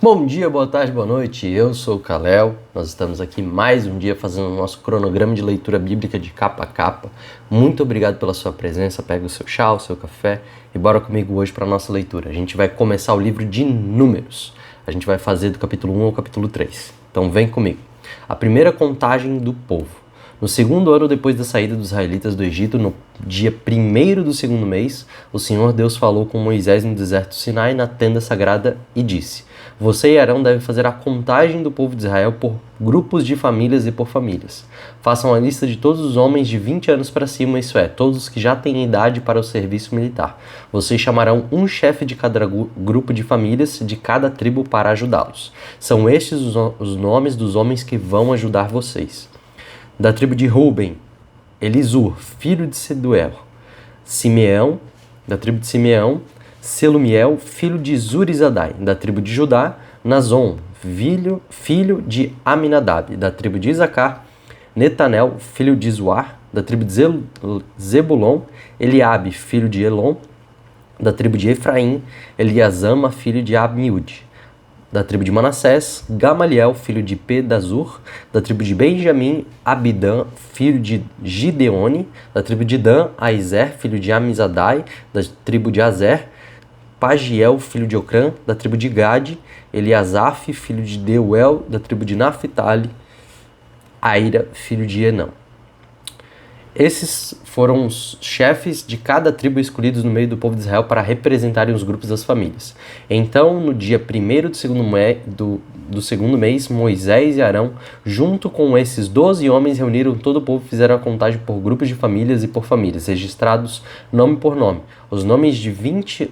Bom dia, boa tarde, boa noite. Eu sou o Kalel. Nós estamos aqui mais um dia fazendo o nosso cronograma de leitura bíblica de capa a capa. Muito obrigado pela sua presença. Pega o seu chá, o seu café e bora comigo hoje para a nossa leitura. A gente vai começar o livro de Números. A gente vai fazer do capítulo 1 ao capítulo 3. Então vem comigo. A primeira contagem do povo. No segundo ano depois da saída dos israelitas do Egito, no dia 1º do segundo mês, o Senhor Deus falou com Moisés no deserto Sinai, na tenda sagrada, e disse: Você e Arão devem fazer a contagem do povo de Israel por grupos de famílias e por famílias. Façam a lista de todos os homens de 20 anos para cima, isso é, todos os que já têm idade para o serviço militar. Vocês chamarão um chefe de cada grupo de famílias de cada tribo para ajudá-los. São estes os nomes dos homens que vão ajudar vocês. Da tribo de Ruben, Elisur, filho de Seduel. Simeão, da tribo de Simeão, Selumiel, filho de Zurizadai. Da tribo de Judá, Nazon, filho de Aminadab. Da tribo de Isacar, Netanel, filho de Zuar. Da tribo de Zebulon, Eliabe, filho de Elon. Da tribo de Efraim, Eliasama, filho de Amiúde. Da tribo de Manassés, Gamaliel, filho de Pedazur. Da tribo de Benjamim, Abidã, filho de Gideone. Da tribo de Dan, Aizer, filho de Amizadai. Da tribo de Azer, Pagiel, filho de Ocrã. Da tribo de Gade, Eliasaf, filho de Deuel. Da tribo de Naphtali, Aira, filho de Enão. Esses foram os chefes de cada tribo escolhidos no meio do povo de Israel para representarem os grupos das famílias. Então, no dia 1º do segundo mês, Moisés e Arão, junto com esses 12 homens, reuniram todo o povo e fizeram a contagem por grupos de famílias e por famílias, registrados nome por nome, os homens de 20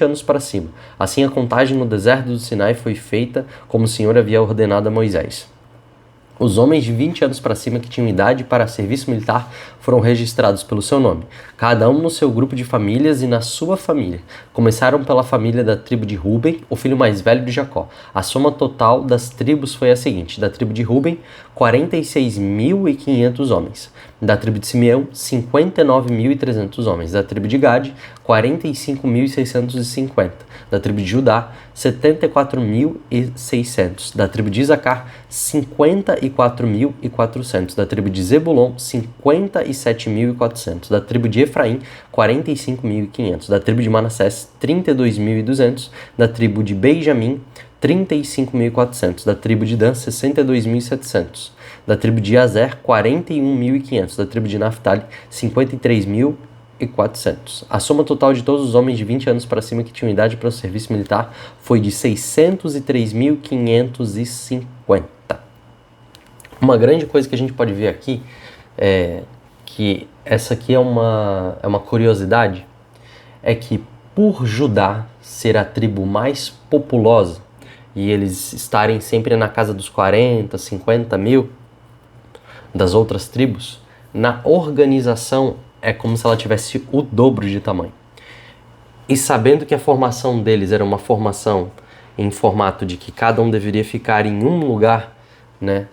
anos para cima. Assim, a contagem no deserto do Sinai foi feita como o Senhor havia ordenado a Moisés. Os homens de 20 anos para cima que tinham idade para serviço militar foram registrados pelo seu nome, cada um no seu grupo de famílias e na sua família. Começaram pela família da tribo de Ruben, o filho mais velho de Jacó. A soma total das tribos foi a seguinte: da tribo de Ruben, 46.500 homens. Da tribo de Simeão, 59.300 homens. Da tribo de Gade, 45.650. Da tribo de Judá, 74.600. Da tribo de Isacar, 54.400. Da tribo de Zebulon, 57.400. Da tribo de Efraim, 45.500. Da tribo de Manassés, 32.200. Da tribo de Benjamim, 35.400. Da tribo de Dan, 62.700. Da tribo de Azer, 41.500. Da tribo de Naphtali, 53.400. A soma total de todos os homens de 20 anos para cima que tinham idade para o serviço militar foi de 603.550. Uma grande coisa que a gente pode ver aqui é que essa aqui é uma curiosidade, é que por Judá ser a tribo mais populosa e eles estarem sempre na casa dos 40, 50 mil das outras tribos, na organização é como se ela tivesse o dobro de tamanho. E sabendo que a formação deles era uma formação em formato de que cada um deveria ficar em um lugar, né,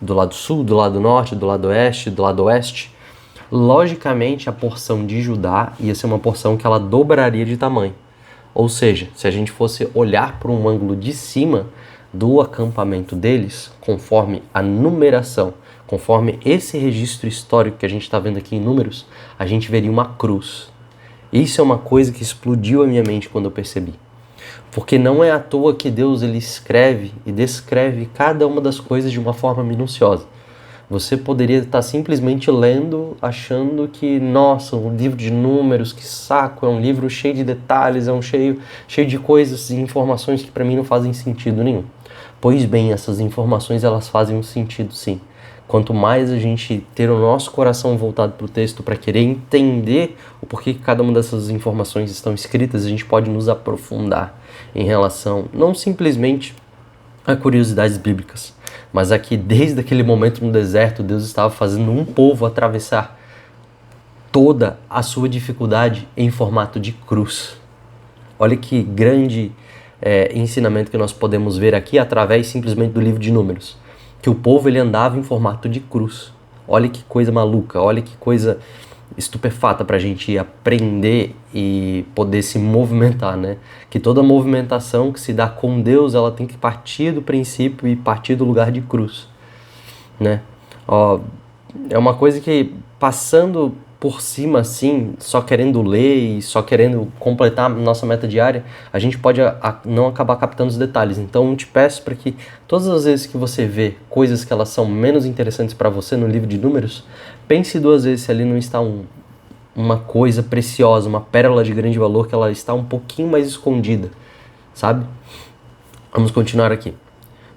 do lado sul, do lado norte, do lado oeste, logicamente a porção de Judá ia ser uma porção que ela dobraria de tamanho. Ou seja, se a gente fosse olhar por um ângulo de cima do acampamento deles, conforme a numeração, conforme esse registro histórico que a gente está vendo aqui em Números, a gente veria uma cruz. Isso é uma coisa que explodiu a minha mente quando eu percebi. Porque não é à toa que Deus ele escreve e descreve cada uma das coisas de uma forma minuciosa. Você poderia estar simplesmente lendo, achando que, nossa, um livro de números, que saco, é um livro cheio de detalhes, cheio de coisas e informações que para mim não fazem sentido nenhum. Pois bem, essas informações elas fazem um sentido sim. Quanto mais a gente ter o nosso coração voltado para o texto, para querer entender o porquê que cada uma dessas informações estão escritas, a gente pode nos aprofundar em relação, não simplesmente a curiosidades bíblicas, mas aqui desde aquele momento no deserto, Deus estava fazendo um povo atravessar toda a sua dificuldade em formato de cruz. Olha que grande ensinamento que nós podemos ver aqui através simplesmente do livro de Números. Que o povo ele andava em formato de cruz. Olha que coisa maluca, olha que coisa estupefata para a gente aprender e poder se movimentar, né? Que toda movimentação que se dá com Deus, ela tem que partir do princípio e partir do lugar de cruz, né? Ó, é uma coisa que, passando por cima assim, só querendo ler e só querendo completar nossa meta diária, a gente pode não acabar captando os detalhes. Então eu te peço para que todas as vezes que você vê coisas que elas são menos interessantes para você no livro de Números, pense duas vezes se ali não está uma coisa preciosa, uma pérola de grande valor, que ela está um pouquinho mais escondida, sabe? Vamos continuar aqui.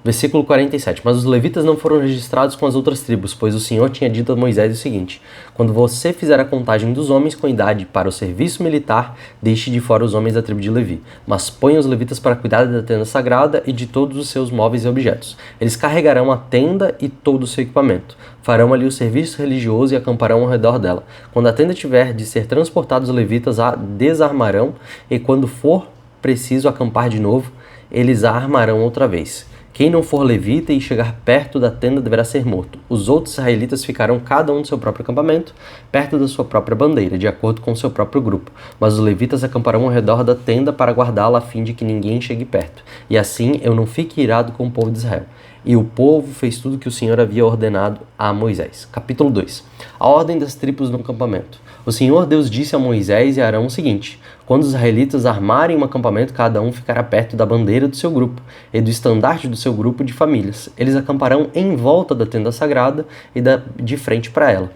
Versículo 47. Mas os levitas não foram registrados com as outras tribos, pois o Senhor tinha dito a Moisés o seguinte: quando você fizer a contagem dos homens com idade para o serviço militar, deixe de fora os homens da tribo de Levi, mas ponha os levitas para cuidar da tenda sagrada e de todos os seus móveis e objetos. Eles carregarão a tenda e todo o seu equipamento. Farão ali o serviço religioso e acamparão ao redor dela. Quando a tenda tiver de ser transportada, os levitas a desarmarão, e quando for preciso acampar de novo, eles a armarão outra vez. Quem não for levita e chegar perto da tenda deverá ser morto. Os outros israelitas ficarão cada um no seu próprio acampamento, perto da sua própria bandeira, de acordo com o seu próprio grupo. Mas os levitas acamparão ao redor da tenda para guardá-la a fim de que ninguém chegue perto. E assim eu não fique irado com o povo de Israel. E o povo fez tudo o que o Senhor havia ordenado a Moisés. Capítulo 2. A ordem das tribos no acampamento. O Senhor Deus disse a Moisés e a Arão o seguinte: quando os israelitas armarem um acampamento, cada um ficará perto da bandeira do seu grupo e do estandarte do seu grupo de famílias. Eles acamparão em volta da tenda sagrada e de frente para ela.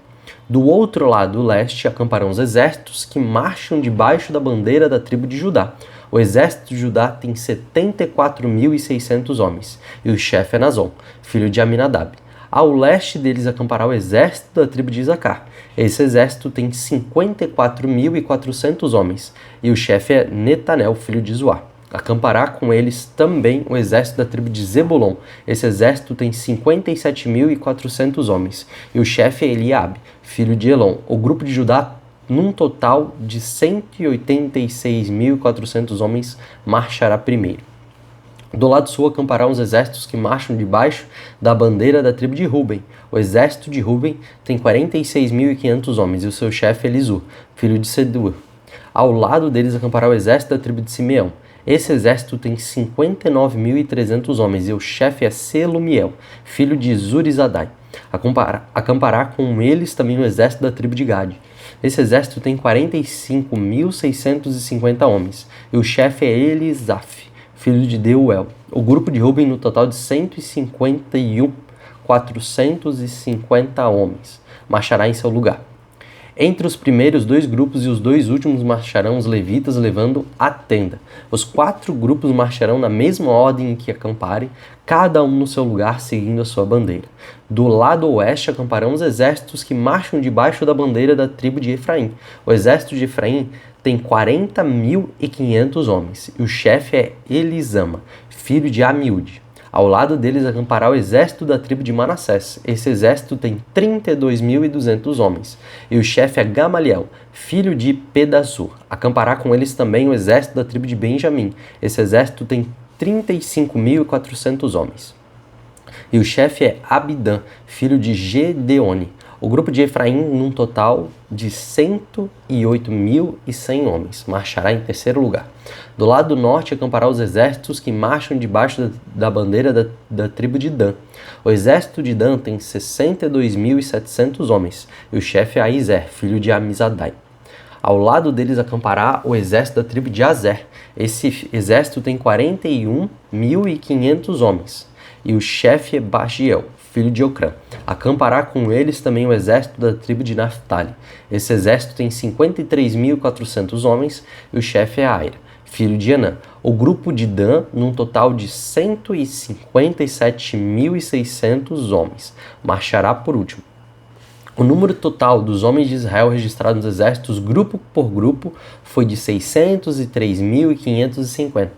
Do outro lado, leste, acamparão os exércitos que marcham debaixo da bandeira da tribo de Judá. O exército de Judá tem 74.600 homens, e o chefe é Nazon, filho de Aminadab. Ao leste deles acampará o exército da tribo de Isacar. Esse exército tem 54.400 homens, e o chefe é Netanel, filho de Zuar. Acampará com eles também o exército da tribo de Zebulon. Esse exército tem 57.400 homens, e o chefe é Eliabe, filho de Elon. O grupo de Judá, num total de 186.400 homens, marchará primeiro. Do lado sul acampará os exércitos que marcham debaixo da bandeira da tribo de Ruben. O exército de Ruben tem 46.500 homens, e o seu chefe é Elisur, filho de Sedur. Ao lado deles acampará o exército da tribo de Simeão. Esse exército tem 59.300 homens, e o chefe é Selumiel, filho de Zurizadai. Acampará com eles também o exército da tribo de Gade. Esse exército tem 45.650 homens, e o chefe é Elisaf, filho de Deuel. O grupo de Ruben, no total de 151.450 homens, marchará em seu lugar. Entre os primeiros dois grupos e os dois últimos marcharão os levitas levando a tenda. Os 4 grupos marcharão na mesma ordem em que acamparem, cada um no seu lugar seguindo a sua bandeira. Do lado oeste acamparão os exércitos que marcham debaixo da bandeira da tribo de Efraim. O exército de Efraim tem 40.500 homens, e o chefe é Elisama, filho de Amiúde. Ao lado deles acampará o exército da tribo de Manassés. Esse exército tem 32.200 homens, e o chefe é Gamaliel, filho de Pedazur. Acampará com eles também o exército da tribo de Benjamim. Esse exército tem 35.400 homens, e o chefe é Abidã, filho de Gedeone. O grupo de Efraim, num total de 108.100 homens, marchará em terceiro lugar. Do lado norte acampará os exércitos que marcham debaixo da bandeira da tribo de Dan. O exército de Dan tem 62.700 homens, e o chefe é Aizer, filho de Amizadai. Ao lado deles acampará o exército da tribo de Azer. Esse exército tem 41.500 homens, e o chefe é Bagiel, filho de Ocrã. Acampará com eles também o exército da tribo de Naphtali. Esse exército tem 53.400 homens, e o chefe é Aira, filho de Anã. O grupo de Dan, num total de 157.600 homens, marchará por último. O número total dos homens de Israel registrados nos exércitos, grupo por grupo, foi de 603.550.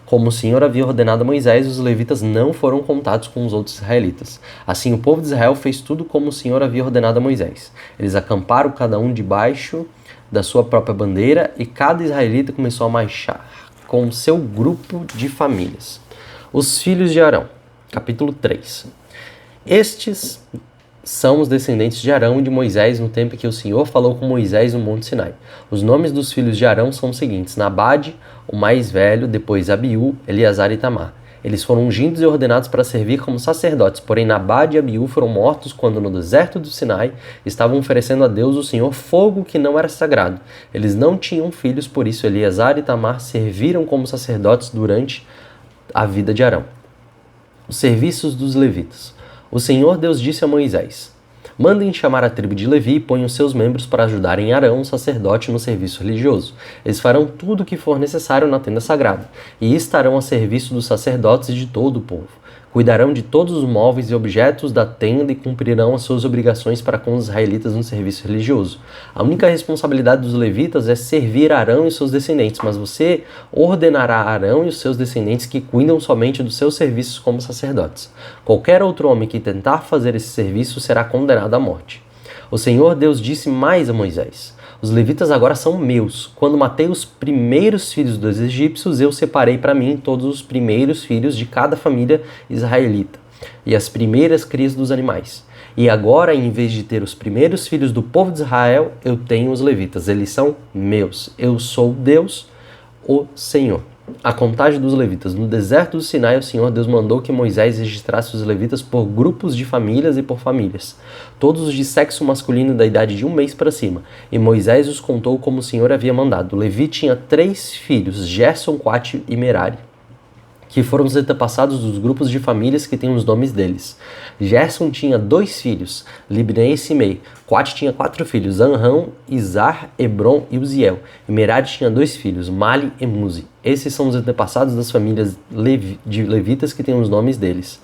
Como o Senhor havia ordenado a Moisés, os levitas não foram contados com os outros israelitas. Assim, o povo de Israel fez tudo como o Senhor havia ordenado a Moisés. Eles acamparam cada um debaixo da sua própria bandeira, e cada israelita começou a marchar com seu grupo de famílias. Os filhos de Arão. Capítulo 3. Estes são os descendentes de Arão e de Moisés no tempo em que o Senhor falou com Moisés no Monte Sinai. Os nomes dos filhos de Arão são os seguintes: Nabade, o mais velho, depois Abiú, Eleazar e Itamar. Eles foram ungidos e ordenados para servir como sacerdotes, porém Nabade e Abiú foram mortos quando no deserto do Sinai estavam oferecendo a Deus o Senhor fogo que não era sagrado. Eles não tinham filhos, por isso Eleazar e Itamar serviram como sacerdotes durante a vida de Arão. Os serviços dos levitas. O Senhor Deus disse a Moisés: mandem chamar a tribo de Levi e ponham seus membros para ajudarem Arão, o sacerdote, no serviço religioso. Eles farão tudo o que for necessário na tenda sagrada, e estarão a serviço dos sacerdotes e de todo o povo. Cuidarão de todos os móveis e objetos da tenda e cumprirão as suas obrigações para com os israelitas no serviço religioso. A única responsabilidade dos levitas é servir Arão e seus descendentes, mas você ordenará a Arão e os seus descendentes que cuidam somente dos seus serviços como sacerdotes. Qualquer outro homem que tentar fazer esse serviço será condenado à morte. O Senhor Deus disse mais a Moisés: os levitas agora são meus. Quando matei os primeiros filhos dos egípcios, eu separei para mim todos os primeiros filhos de cada família israelita e as primeiras crias dos animais. E agora, em vez de ter os primeiros filhos do povo de Israel, eu tenho os levitas. Eles são meus. Eu sou Deus, o Senhor. A contagem dos levitas. No deserto do Sinai, o Senhor Deus mandou que Moisés registrasse os levitas por grupos de famílias e por famílias, todos os de sexo masculino da idade de 1 mês para cima. E Moisés os contou como o Senhor havia mandado. Levi tinha 3 filhos, Gerson, Coate e Merari, que foram os antepassados dos grupos de famílias que têm os nomes deles. Gerson tinha 2 filhos, Libnei e Simei. Coate tinha 4 filhos, Anrão, Izar, Hebron e Uziel. E Merari tinha 2 filhos, Mali e Muzi. Esses são os antepassados das famílias de levitas que têm os nomes deles.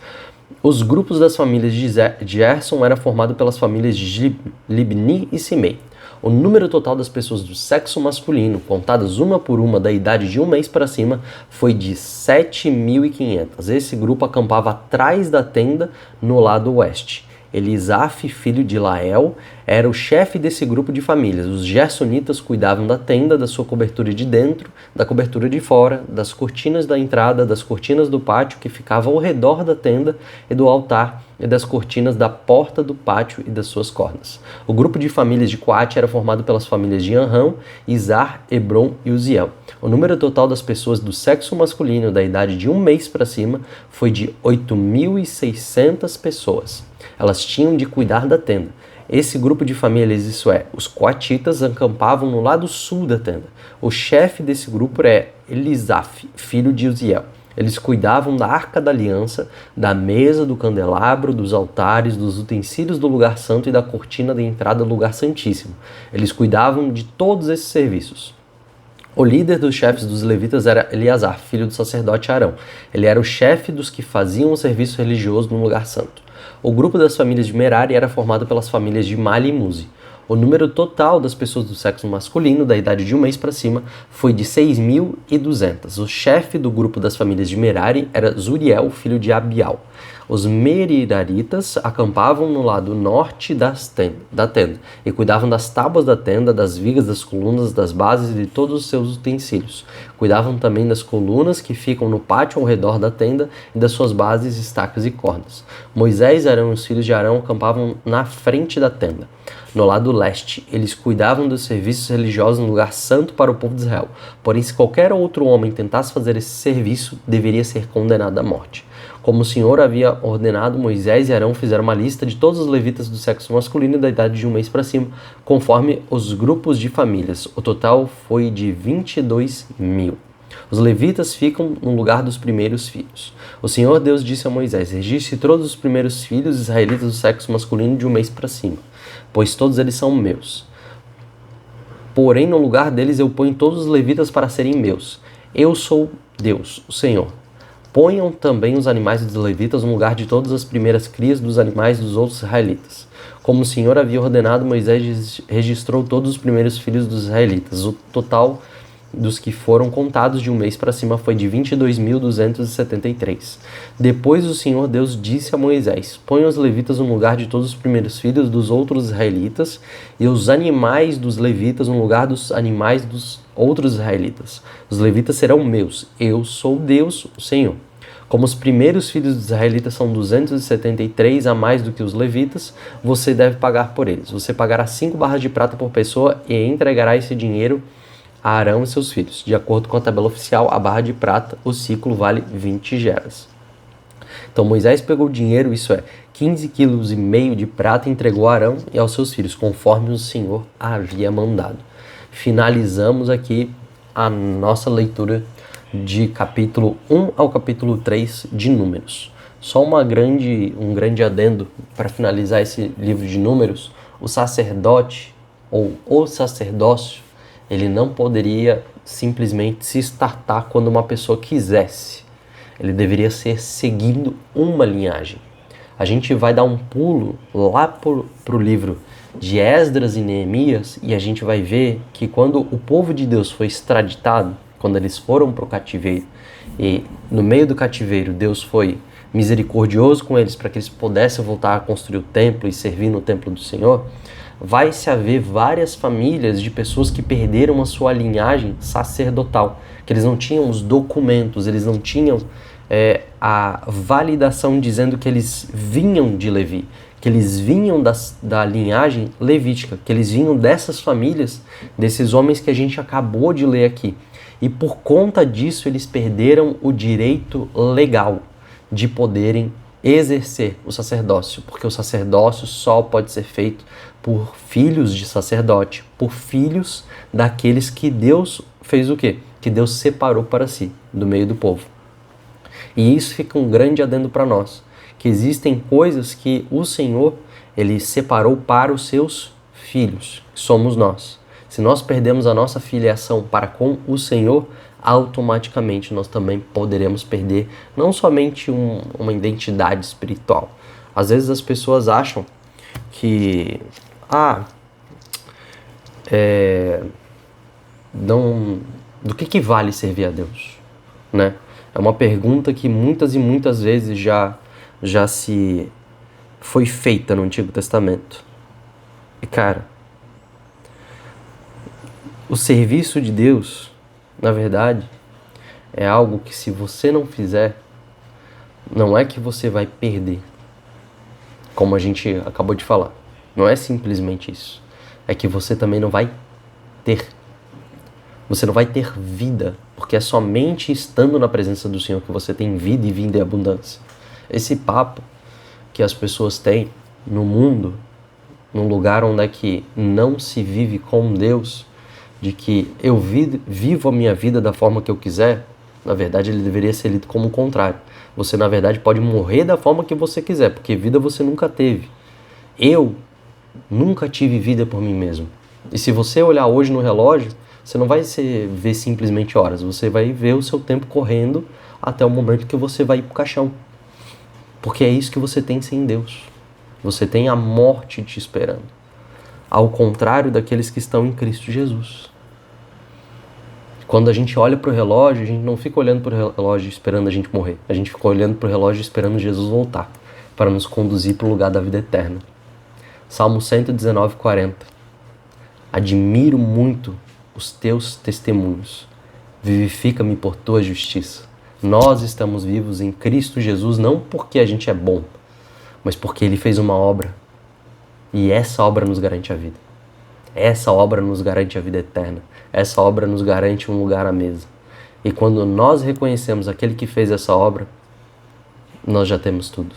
Os grupos das famílias de Gerson eram formados pelas famílias de Libni e Simei. O número total das pessoas do sexo masculino, contadas uma por uma da idade de 1 mês para cima, foi de 7.500. Esse grupo acampava atrás da tenda no lado oeste. Elisaf, filho de Lael, era o chefe desse grupo de famílias. Os gersonitas cuidavam da tenda, da sua cobertura de dentro, da cobertura de fora, das cortinas da entrada, das cortinas do pátio que ficava ao redor da tenda e do altar, e das cortinas da porta do pátio e das suas cordas. O grupo de famílias de Coate era formado pelas famílias de Anrão, Izar, Hebron e Uziel. O número total das pessoas do sexo masculino da idade de 1 mês para cima foi de 8.600 pessoas. Elas tinham de cuidar da tenda. Esse grupo de famílias, isso é, os coatitas, acampavam no lado sul da tenda. O chefe desse grupo é Elisaf, filho de Uziel. Eles cuidavam da Arca da Aliança, da mesa, do candelabro, dos altares, dos utensílios do lugar santo e da cortina de entrada do lugar santíssimo. Eles cuidavam de todos esses serviços. O líder dos chefes dos levitas era Eleazar, filho do sacerdote Arão. Ele era o chefe dos que faziam o serviço religioso no lugar santo. O grupo das famílias de Merari era formado pelas famílias de Mali e Muzi. O número total das pessoas do sexo masculino, da idade de 1 mês para cima, foi de 6.200. O chefe do grupo das famílias de Merari era Zuriel, filho de Abial. Os meriraritas acampavam no lado norte da tenda e cuidavam das tábuas da tenda, das vigas, das colunas, das bases e de todos os seus utensílios. Cuidavam também das colunas que ficam no pátio ao redor da tenda e das suas bases, estacas e cordas. Moisés, Arão e os filhos de Arão acampavam na frente da tenda. No lado leste, eles cuidavam dos serviços religiosos no lugar santo para o povo de Israel. Porém, se qualquer outro homem tentasse fazer esse serviço, deveria ser condenado à morte. Como o Senhor havia ordenado, Moisés e Arão fizeram uma lista de todos os levitas do sexo masculino da idade de 1 mês para cima, conforme os grupos de famílias. O total foi de 22.000. Os levitas ficam no lugar dos primeiros filhos. O Senhor Deus disse a Moisés: registre todos os primeiros filhos israelitas do sexo masculino de 1 mês para cima, pois todos eles são meus. Porém, no lugar deles eu ponho todos os levitas para serem meus. Eu sou Deus, o Senhor. Ponham também os animais dos levitas no lugar de todas as primeiras crias dos animais dos outros israelitas. Como o Senhor havia ordenado, Moisés registrou todos os primeiros filhos dos israelitas. O total dos que foram contados de 1 mês para cima foi de 22.273. Depois o Senhor Deus disse a Moisés: ponha os levitas no lugar de todos os primeiros filhos dos outros israelitas e os animais dos levitas no lugar dos animais dos outros israelitas. Os levitas serão meus. Eu sou Deus, o Senhor. Como os primeiros filhos dos israelitas são 273 a mais do que os levitas, você deve pagar por eles. Você pagará 5 barras de prata por pessoa e entregará esse dinheiro a Arão e seus filhos. De acordo com a tabela oficial, a barra de prata, o ciclo vale 20 geras. Então Moisés pegou o dinheiro, isso é, 15,5 kg de prata, e entregou a Arão e aos seus filhos, conforme o Senhor havia mandado. Finalizamos aqui a nossa leitura de capítulo 1 ao capítulo 3 de Números. Só um grande adendo para finalizar esse livro de Números: o sacerdote ou o sacerdócio, ele não poderia simplesmente se startar quando uma pessoa quisesse. Ele deveria ser seguindo uma linhagem. A gente vai dar um pulo lá para o livro de Esdras e Neemias e a gente vai ver que quando o povo de Deus foi extraditado, quando eles foram para o cativeiro, e no meio do cativeiro Deus foi misericordioso com eles para que eles pudessem voltar a construir o templo e servir no templo do Senhor, vai se haver várias famílias de pessoas que perderam a sua linhagem sacerdotal, que eles não tinham os documentos, eles não tinham a validação dizendo que eles vinham de Levi, que eles vinham da linhagem levítica, que eles vinham dessas famílias, desses homens que a gente acabou de ler aqui. E por conta disso eles perderam o direito legal de poderem exercer o sacerdócio, porque o sacerdócio só pode ser feito por filhos de sacerdote, por filhos daqueles que Deus fez o quê? Que Deus separou para si, do meio do povo. E isso fica um grande adendo para nós, que existem coisas que o Senhor, ele separou para os seus filhos, que somos nós. Se nós perdemos a nossa filiação para com o Senhor, automaticamente nós também poderemos perder não somente uma identidade espiritual. Às vezes as pessoas acham que do que vale servir a Deus, né? É uma pergunta que muitas e muitas vezes já se foi feita no Antigo Testamento. E cara, o serviço de Deus, na verdade, é algo que se você não fizer, não é que você vai perder, como a gente acabou de falar. Não é simplesmente isso. É que você também não vai ter. Você não vai ter vida, porque é somente estando na presença do Senhor que você tem vida e vida em abundância. Esse papo que as pessoas têm no mundo, num lugar onde é que não se vive com Deus, de que eu vivo a minha vida da forma que eu quiser, na verdade ele deveria ser lido como o contrário. Você na verdade pode morrer da forma que você quiser, porque vida você nunca teve. Eu nunca tive vida por mim mesmo. E se você olhar hoje no relógio, você não vai ver simplesmente horas, você vai ver o seu tempo correndo até o momento que você vai ir para o caixão. Porque é isso que você tem sem Deus. Você tem a morte te esperando. Ao contrário daqueles que estão em Cristo Jesus. Quando a gente olha para o relógio, a gente não fica olhando para o relógio esperando a gente morrer. A gente fica olhando para o relógio esperando Jesus voltar, para nos conduzir para o lugar da vida eterna. Salmo 119, 40. Admiro muito os teus testemunhos. Vivifica-me por tua justiça. Nós estamos vivos em Cristo Jesus não porque a gente é bom, mas porque Ele fez uma obra. E essa obra nos garante a vida. Essa obra nos garante a vida eterna. Essa obra nos garante um lugar à mesa. E quando nós reconhecemos aquele que fez essa obra, nós já temos tudo.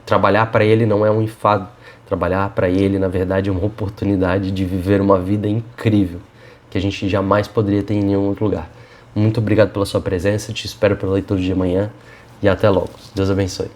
Trabalhar para Ele não é um enfado. Trabalhar para Ele, na verdade, é uma oportunidade de viver uma vida incrível, que a gente jamais poderia ter em nenhum outro lugar. Muito obrigado pela sua presença, te espero pela leitura de amanhã e até logo. Deus abençoe.